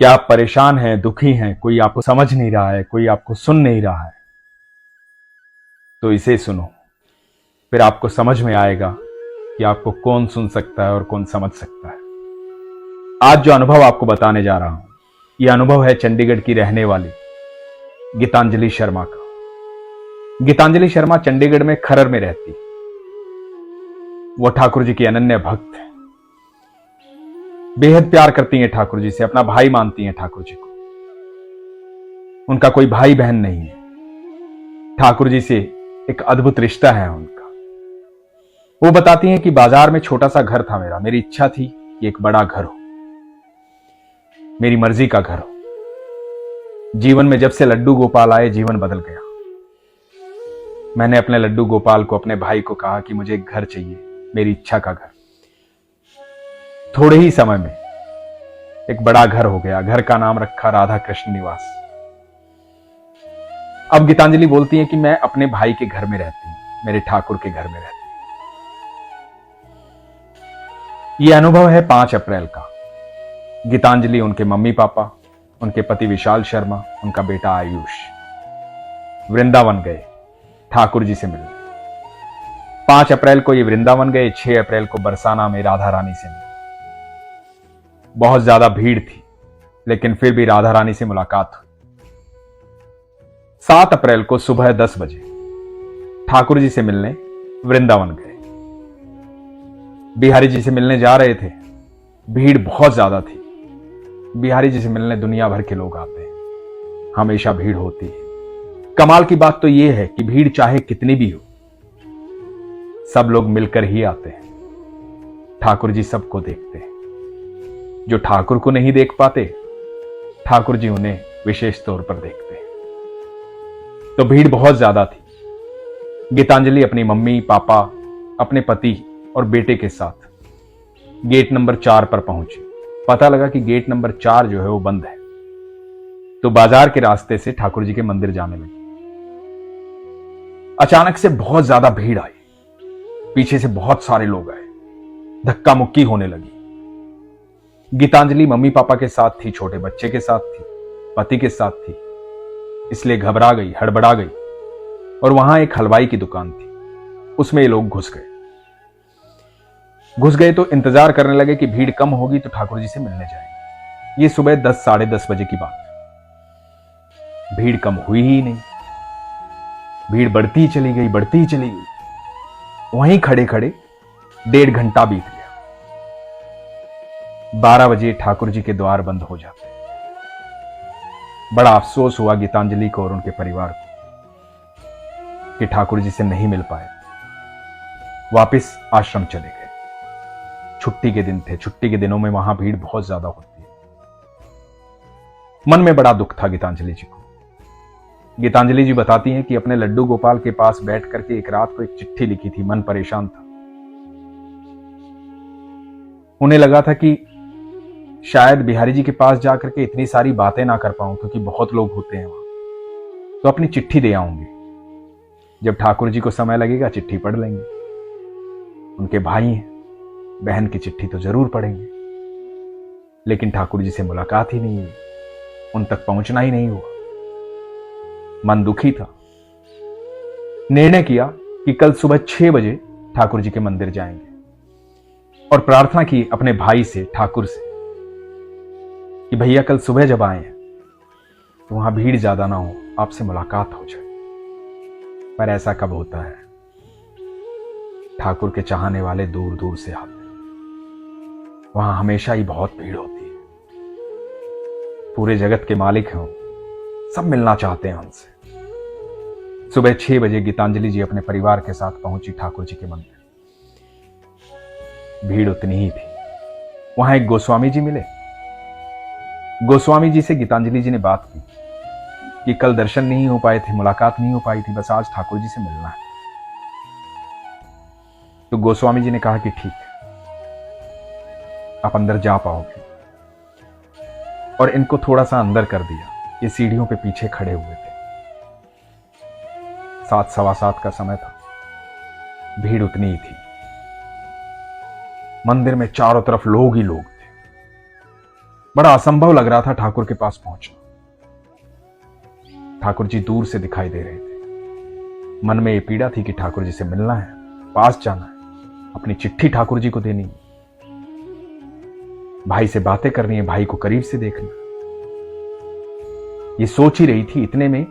क्या आप परेशान हैं, दुखी हैं, कोई आपको समझ नहीं रहा है, कोई आपको सुन नहीं रहा है? तो इसे सुनो, फिर आपको समझ में आएगा कि आपको कौन सुन सकता है और कौन समझ सकता है। आज जो अनुभव आपको बताने जा रहा हूं, यह अनुभव है चंडीगढ़ की रहने वाली गीतांजलि शर्मा का। गीतांजलि शर्मा चंडीगढ़ में खरर में रहती। वो ठाकुर जी की अनन्य भक्त है, बेहद प्यार करती हैं ठाकुर जी से, अपना भाई मानती हैं ठाकुर जी को। उनका कोई भाई बहन नहीं है। ठाकुर जी से एक अद्भुत रिश्ता है उनका। वो बताती हैं कि बाजार में छोटा सा घर था मेरी इच्छा थी कि एक बड़ा घर हो, मेरी मर्जी का घर हो। जीवन में जब से लड्डू गोपाल आए, जीवन बदल गया। मैंने अपने लड्डू गोपाल को, अपने भाई को कहा कि मुझे एक घर चाहिए, मेरी इच्छा का घर। थोड़े ही समय में एक बड़ा घर हो गया। घर का नाम रखा राधा कृष्ण निवास। अब गीतांजलि बोलती है कि मैं अपने भाई के घर में रहती हूं, मेरे ठाकुर के घर में रहती हूं। यह अनुभव है 5 अप्रैल का। गीतांजलि, उनके मम्मी पापा, उनके पति विशाल शर्मा, उनका बेटा आयुष वृंदावन गए ठाकुर जी से मिलने। 5 अप्रैल को ये वृंदावन गए। 6 अप्रैल को बरसाना में राधा रानी से मिले। बहुत ज्यादा भीड़ थी, लेकिन फिर भी राधा रानी से मुलाकात हुई। 7 अप्रैल को सुबह 10 बजे ठाकुर जी से मिलने वृंदावन गए। बिहारी जी से मिलने जा रहे थे। भीड़ बहुत ज्यादा थी। बिहारी जी से मिलने दुनिया भर के लोग आते हैं, हमेशा भीड़ होती है। कमाल की बात तो यह है कि भीड़ चाहे कितनी भी हो, सब लोग मिलकर ही आते हैं। ठाकुर जी सबको देखते हैं। जो ठाकुर को नहीं देख पाते, ठाकुर जी उन्हें विशेष तौर पर देखते हैं। तो भीड़ बहुत ज्यादा थी। गीतांजलि अपनी मम्मी पापा, अपने पति और बेटे के साथ गेट नंबर 4 पर पहुंची। पता लगा कि गेट नंबर 4 जो है वो बंद है। तो बाजार के रास्ते से ठाकुर जी के मंदिर जाने लगी। अचानक से बहुत ज्यादा भीड़ आई। पीछे से बहुत सारे लोग आए। धक्का मुक्की होने लगी। गीतांजलि मम्मी पापा के साथ थी, छोटे बच्चे के साथ थी, पति के साथ थी, इसलिए घबरा गई, हड़बड़ा गई। और वहां एक हलवाई की दुकान थी, उसमें ये लोग घुस गए तो इंतजार करने लगे कि भीड़ कम होगी तो ठाकुर जी से मिलने जाएंगे। ये सुबह 10 साढ़े 10 बजे की बात। भीड़ कम हुई ही नहीं। भीड़ बढ़ती चली गई, बढ़ती ही चली गई। वहीं खड़े खड़े 1.5 घंटा बीत गया। 12 बजे ठाकुर जी के द्वार बंद हो जाते। बड़ा अफसोस हुआ गीतांजलि को और उनके परिवार को कि ठाकुर जी से नहीं मिल पाए। वापस आश्रम चले गए। छुट्टी के दिन थे। छुट्टी के दिनों में वहां भीड़ बहुत ज्यादा होती है। मन में बड़ा दुख था गीतांजलि जी को। गीतांजलि जी बताती हैं कि अपने लड्डू गोपाल के पास बैठ करके एक रात को एक चिट्ठी लिखी थी। मन परेशान था। उन्हें लगा था कि शायद बिहारी जी के पास जाकर के इतनी सारी बातें ना कर पाऊं, क्योंकि बहुत लोग होते हैं वहां, तो अपनी चिट्ठी दे आऊंगी। जब ठाकुर जी को समय लगेगा चिट्ठी पढ़ लेंगे। उनके भाई हैं, बहन की चिट्ठी तो जरूर पढ़ेंगे। लेकिन ठाकुर जी से मुलाकात ही नहीं हुई, उन तक पहुंचना ही नहीं हुआ। मन दुखी था। निर्णय किया कि कल सुबह 6 बजे ठाकुर जी के मंदिर जाएंगे और प्रार्थना की अपने भाई से, ठाकुर से, कि भैया कल सुबह जब आए तो वहां भीड़ ज्यादा ना हो, आपसे मुलाकात हो जाए। पर ऐसा कब होता है? ठाकुर के चाहने वाले दूर दूर से आते हैं। वहां हमेशा ही बहुत भीड़ होती है। पूरे जगत के मालिक हैं, सब मिलना चाहते हैं उनसे। सुबह 6 बजे गीतांजलि जी अपने परिवार के साथ पहुंची ठाकुर जी के मंदिर। भीड़ उतनी ही थी। वहां एक गोस्वामी जी मिले। गोस्वामी जी से गीतांजलि जी ने बात की कि कल दर्शन नहीं हो पाए थे, मुलाकात नहीं हो पाई थी, बस आज ठाकुर जी से मिलना है। तो गोस्वामी जी ने कहा कि ठीक है, आप अंदर जा पाओगे। और इनको थोड़ा सा अंदर कर दिया। ये सीढ़ियों पे पीछे खड़े हुए थे। 7 सवा 7 का समय था। भीड़ उतनी ही थी। मंदिर में चारों तरफ लोग ही लोग थे। बड़ा असंभव लग रहा था ठाकुर के पास पहुंचना। ठाकुर जी दूर से दिखाई दे रहे थे। मन में ये पीड़ा थी कि ठाकुर जी से मिलना है, पास जाना है, अपनी चिट्ठी ठाकुर जी को देनी है, भाई से बातें करनी है, भाई को करीब से देखना। ये सोच ही रही थी, इतने में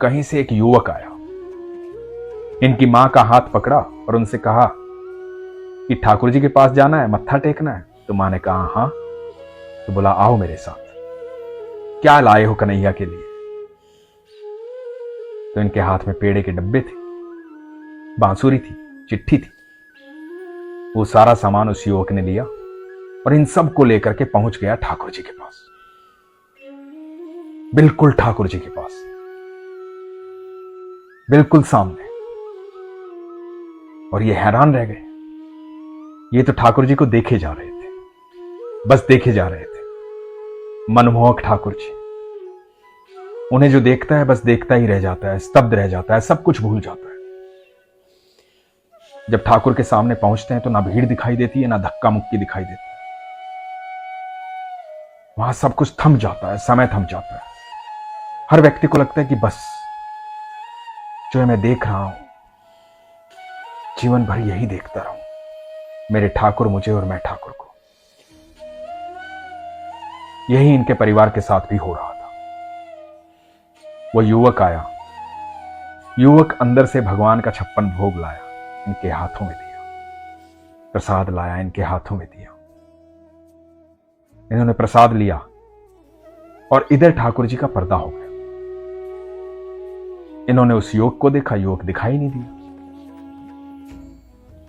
कहीं से एक युवक आया, इनकी मां का हाथ पकड़ा और उनसे कहा कि ठाकुर जी के पास जाना है, मत्था टेकना है। तो मां ने कहा हां। तो बोला आओ मेरे साथ। क्या लाए हो कन्हैया के लिए? तो इनके हाथ में पेड़े के डब्बे थे, बांसुरी थी, चिट्ठी थी। वो सारा सामान उस युवक ने लिया और इन सब को लेकर के पहुंच गया ठाकुर जी के पास, बिल्कुल ठाकुर जी के पास, बिल्कुल सामने। और ये हैरान रह गए। ये तो ठाकुर जी को देखे जा रहे थे, बस देखे जा रहे थे। मनमोहक ठाकुर जी, उन्हें जो देखता है बस देखता ही रह जाता है, स्तब्ध रह जाता है, सब कुछ भूल जाता है। जब ठाकुर के सामने पहुंचते हैं तो ना भीड़ दिखाई देती है, ना धक्का मुक्की दिखाई देती है। वहां सब कुछ थम जाता है, समय थम जाता है। हर व्यक्ति को लगता है कि बस जो है मैं देख रहा हूं, जीवन भर यही देखता रहूं, मेरे ठाकुर मुझे और मैं ठाकुर को। यही इनके परिवार के साथ भी हो रहा था। वो युवक आया, युवक अंदर से भगवान का 56 भोग लाया, इनके हाथों में दिया, प्रसाद लाया, इनके हाथों में दिया। इन्होंने प्रसाद लिया और इधर ठाकुर जी का पर्दा हो गया। इन्होंने उस युवक को देखा, युवक दिखाई नहीं दिया।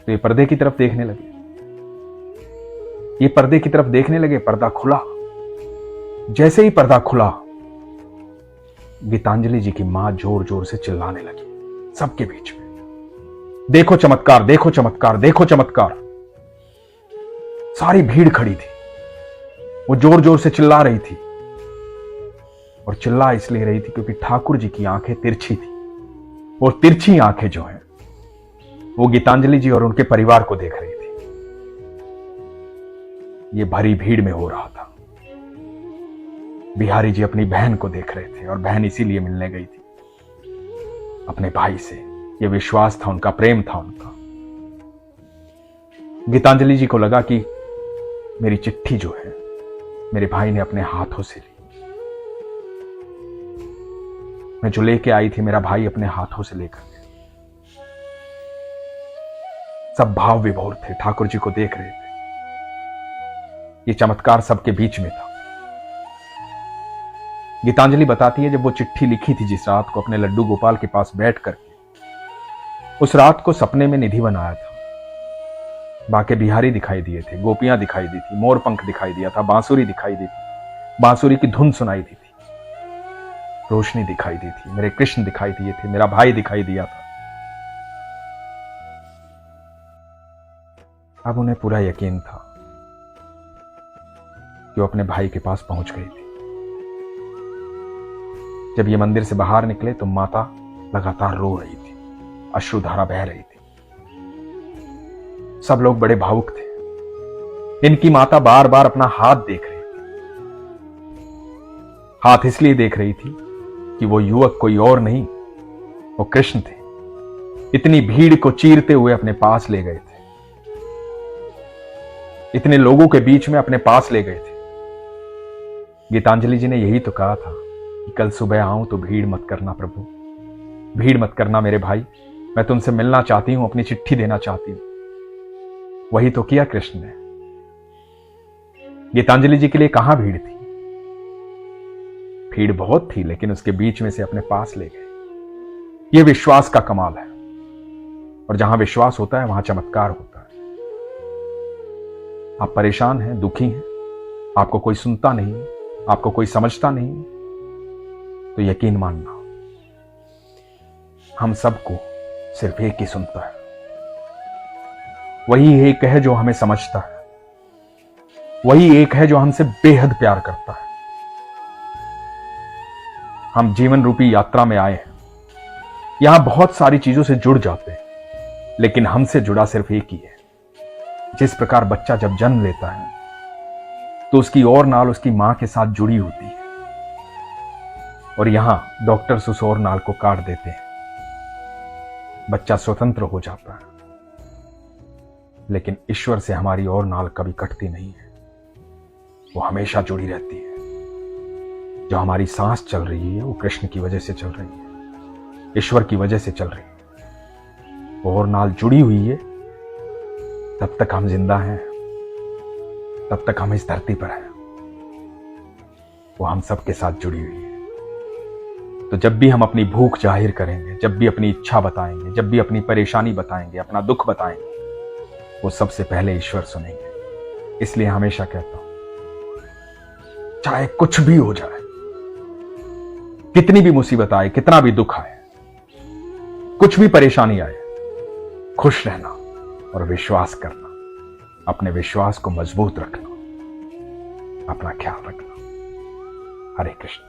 तो ये पर्दे की तरफ देखने लगे, ये पर्दे की तरफ देखने लगे। पर्दा खुला। जैसे ही पर्दा खुला, गीतांजलि जी की मां जोर जोर से चिल्लाने लगी सबके बीच में, देखो चमत्कार, देखो चमत्कार, देखो चमत्कार। सारी भीड़ खड़ी थी। वो जोर जोर से चिल्ला रही थी, और चिल्ला इसलिए रही थी क्योंकि ठाकुर जी की आंखें तिरछी थी, और तिरछी आंखें जो हैं वो गीतांजलि जी और उनके परिवार को देख रही थी। ये भरी भीड़ में हो रहा था। बिहारी जी अपनी बहन को देख रहे थे, और बहन इसीलिए मिलने गई थी अपने भाई से। ये विश्वास था उनका, प्रेम था उनका। गीतांजलि जी को लगा कि मेरी चिट्ठी जो है मेरे भाई ने अपने हाथों से ली, मैं जो लेके आई थी मेरा भाई अपने हाथों से लेकर गया। सब भाव विभोर थे, ठाकुर जी को देख रहे थे। ये चमत्कार सबके बीच में था। गीतांजलि बताती है, जब वो चिट्ठी लिखी थी जिस रात को अपने लड्डू गोपाल के पास बैठ करके, उस रात को सपने में निधि बनाया था। बाके बिहारी दिखाई दिए थे, गोपियां दिखाई दी थी, मोर पंख दिखाई दिया था, बांसुरी दिखाई दी थी, बांसुरी की धुन सुनाई दी थी, रोशनी दिखाई दी थी, मेरे कृष्ण दिखाई दिए थे, मेरा भाई दिखाई दिया था। अब उन्हें पूरा यकीन था कि वो अपने भाई के पास पहुंच गई थी। जब ये मंदिर से बाहर निकले तो माता लगातार रो रही थी, अश्रुधारा बह रही थी। सब लोग बड़े भावुक थे। इनकी माता बार बार अपना हाथ देख रही थी। हाथ इसलिए देख रही थी कि वो युवक कोई और नहीं, वो कृष्ण थे। इतनी भीड़ को चीरते हुए अपने पास ले गए थे, इतने लोगों के बीच में अपने पास ले गए थे। गीतांजलि जी ने यही तो कहा था कि कल सुबह आऊं तो भीड़ मत करना प्रभु, भीड़ मत करना मेरे भाई, मैं तुमसे मिलना चाहती हूं, अपनी चिट्ठी देना चाहती हूं। वही तो किया कृष्ण ने। गीतांजलि जी के लिए कहां भीड़ थी? भीड़ बहुत थी, लेकिन उसके बीच में से अपने पास ले गए। यह विश्वास का कमाल है, और जहां विश्वास होता है वहां चमत्कार होता है। आप परेशान हैं, दुखी हैं, आपको कोई सुनता नहीं, आपको कोई समझता नहीं, तो यकीन मानना, हम सबको सिर्फ एक ही सुनता है। वही एक है जो हमें समझता है, वही एक है जो हमसे बेहद प्यार करता है। हम जीवन रूपी यात्रा में आए हैं, यहां बहुत सारी चीजों से जुड़ जाते हैं, लेकिन हमसे जुड़ा सिर्फ एक ही है। जिस प्रकार बच्चा जब जन्म लेता है तो उसकी और नाल उसकी मां के साथ जुड़ी होती है, और यहां डॉक्टर्स उस और नाल को काट देते हैं। बच्चा स्वतंत्र हो जाता है, लेकिन ईश्वर से हमारी और नाल कभी कटती नहीं है, वो हमेशा जुड़ी रहती है। जो हमारी सांस चल रही है वो कृष्ण की वजह से चल रही है, ईश्वर की वजह से चल रही है। वो और नाल जुड़ी हुई है, तब तक हम जिंदा हैं, तब तक हम इस धरती पर हैं। वो हम सबके साथ जुड़ी हुई है। तो जब भी हम अपनी भूख जाहिर करेंगे, जब भी अपनी इच्छा बताएंगे, जब भी अपनी परेशानी बताएंगे, अपना दुख बताएंगे, वो सबसे पहले ईश्वर सुनेंगे। इसलिए हमेशा कहता हूं, चाहे कुछ भी हो जाए, कितनी भी मुसीबत आए, कितना भी दुख आए, कुछ भी परेशानी आए, खुश रहना और विश्वास करना, अपने विश्वास को मजबूत रखना, अपना ख्याल रखना। हरे कृष्ण।